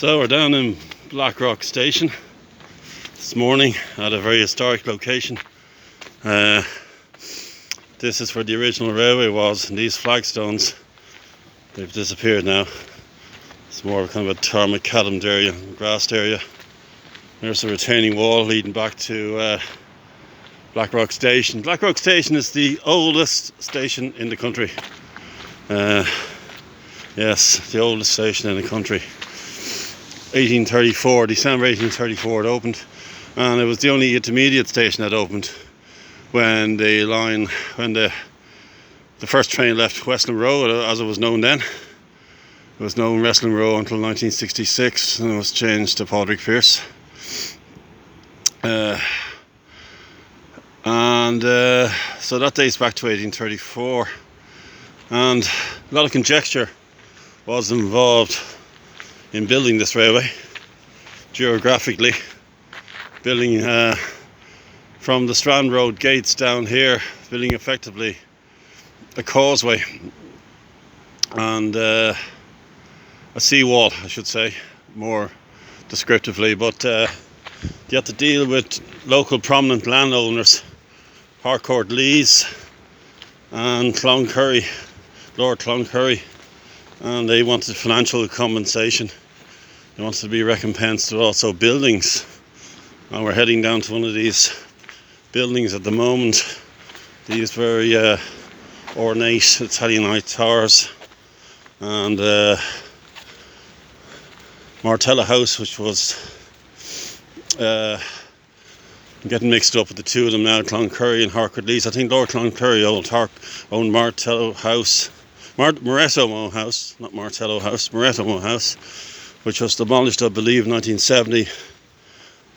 So we're down in Blackrock Station this morning at a very historic location. This is where the original railway was, and these flagstones, they've disappeared now. It's more of kind of a macadam area, grassed area. There's a retaining wall leading back to Blackrock Station. Blackrock Station is the oldest station in the country. Yes, the oldest station in the country. 1834, December 1834 it opened, and it was the only intermediate station that opened when the first train left Westland Row, as it was known then. It was known Westland Row until 1966, and it was changed to Padraig Pearse. So that dates back to 1834, and a lot of conjecture was involved in building this railway. Geographically, building from the Strand Road gates down here, building effectively a causeway and a seawall, I should say, more descriptively. But you have to deal with local prominent landowners, Harcourt Lees and Cloncurry, Lord Cloncurry, and they wanted financial compensation. They wanted to be recompensed with also buildings, and we're heading down to one of these buildings at the moment. These very ornate Italianate towers, and Martella House, which was getting mixed up with the two of them now, Cloncurry and Harcourt Lees. I think Lord Cloncurry owned Martello House, Moretto House, not Martello House, Moretto House, which was demolished, I believe, in 1970.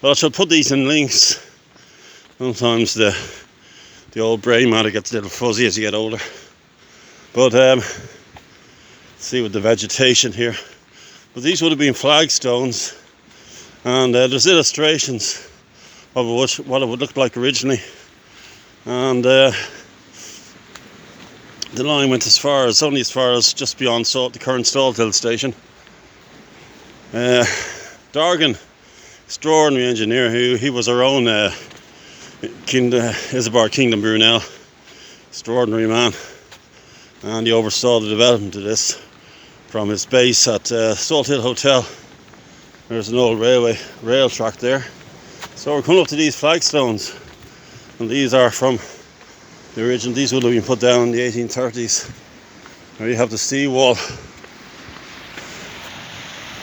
But I shall put these in links. Sometimes the old brain matter gets a little fuzzy as you get older. But see with the vegetation here. But these would have been flagstones, and there's illustrations of what it would look like originally. And the line went only as far as just beyond the current Salthill station. Dargan, extraordinary engineer, he was our own Isambard Kingdom Brunel, extraordinary man, and he oversaw the development of this from his base at Salthill Hotel. There's an old rail track there. So we're coming up to these flagstones, and these are from the original. These would have been put down in the 1830s. There you have the seawall,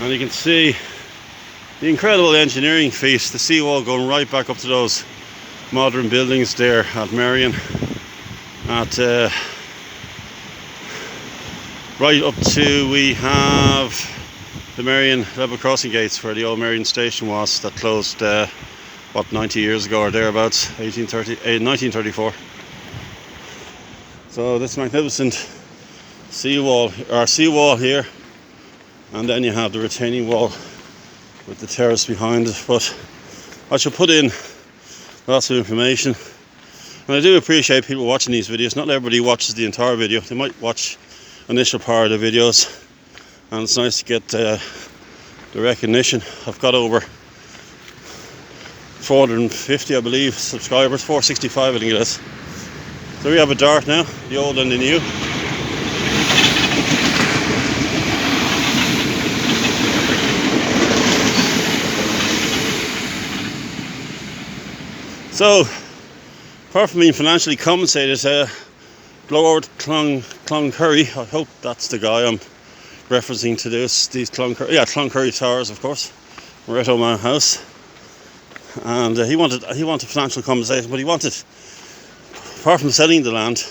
and you can see the incredible engineering feat, the seawall going right back up to those modern buildings there at Marion, right up to, we have the Marion level crossing gates where the old Marion station was, that closed 90 years ago or thereabouts, 1934. So this magnificent seawall here, and then you have the retaining wall with the terrace behind it. But I shall put in lots of information, and I do appreciate people watching these videos. Not everybody watches the entire video. They might watch initial part of the videos, and it's nice to get the recognition. I've got over 450, I believe, subscribers, 465 I think it is. So we have a dart now, the old and the new. So, apart from being financially compensated, Lord Cloncurry, I hope that's the guy I'm referencing to these Cloncurry Towers, of course, Moretto House, and he wanted financial compensation, but he wanted, apart from selling the land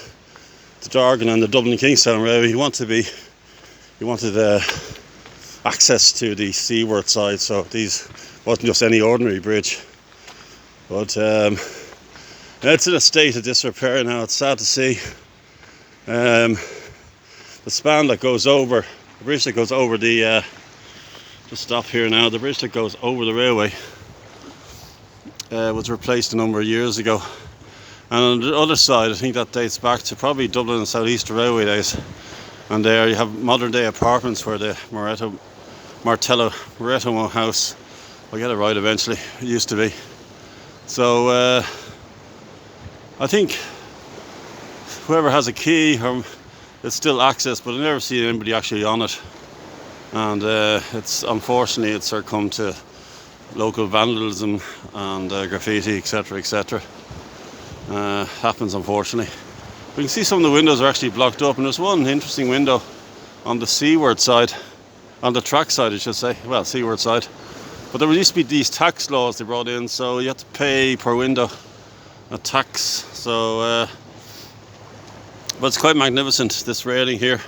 to Dargan and the Dublin Kingstown Railway, he wanted access to the seaward side. So these wasn't just any ordinary bridge. But it's in a state of disrepair now. It's sad to see. The span that goes over, the bridge that goes over the, just stop here now, the bridge that goes over the railway was replaced a number of years ago. And on the other side, I think that dates back to probably Dublin and South Eastern Railway days. And there you have modern day apartments where the Moretto Martello house. I'll get it right eventually. It used to be. So I think whoever has a key, or it's still access, but I never see anybody actually on it. And it's unfortunately it's succumbed to local vandalism and graffiti, etc., etc. Happens unfortunately. We can see some of the windows are actually blocked up, and there's one interesting window on the seaward side, on the track side I should say, well, seaward side. But there used to be these tax laws they brought in, so you had to pay per window a tax. So but it's quite magnificent, this railing here.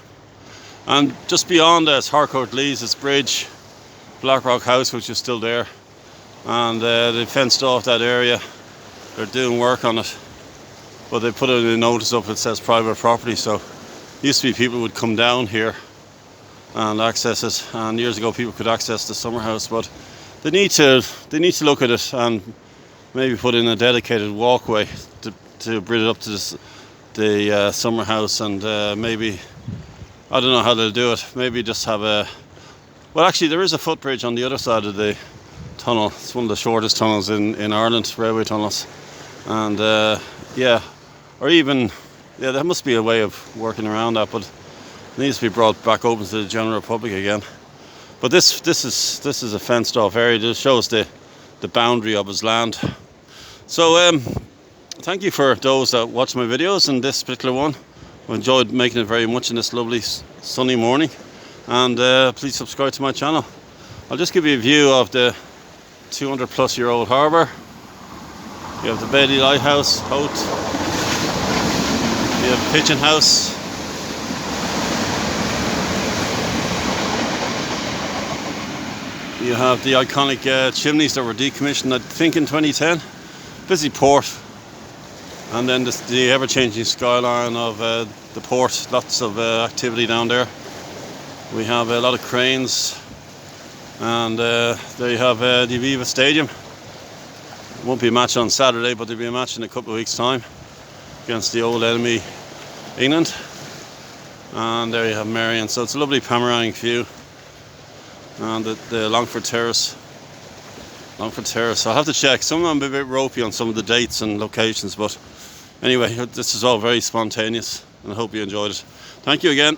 And just beyond us, Harcourt Lees, this bridge, Blackrock House, which is still there, and they fenced off that area. They're doing work on it, but they put a notice up that says private property. So used to be people would come down here and access it, and years ago people could access the summer house, but they need to look at it and maybe put in a dedicated walkway to bring it up to the summer house, and maybe, I don't know how they'll do it, maybe just have a, well, actually there is a footbridge on the other side of the tunnel. It's one of the shortest tunnels in Ireland, railway tunnels, and yeah, or even, yeah, there must be a way of working around that, but it needs to be brought back open to the general public again. But this is a fenced off area. It shows the boundary of his land. So thank you for those that watch my videos, and this particular one I enjoyed making it very much in this lovely sunny morning. And please subscribe to my channel. I'll just give you a view of the 200-plus-year-old harbour. You have the Bailey Lighthouse, Hoat. You have Pigeon House. You have the iconic chimneys that were decommissioned, I think, in 2010. Busy port. And then the ever-changing skyline of the port. Lots of activity down there. We have a lot of cranes. And there you have the Aviva Stadium. Won't be a match on Saturday, but there'll be a match in a couple of weeks' time against the old enemy, England. And there you have Marion. So it's a lovely panoramic view. And the Longford Terrace. I'll have to check. Some of them are a bit ropey on some of the dates and locations, but anyway, this is all very spontaneous, and I hope you enjoyed it. Thank you again.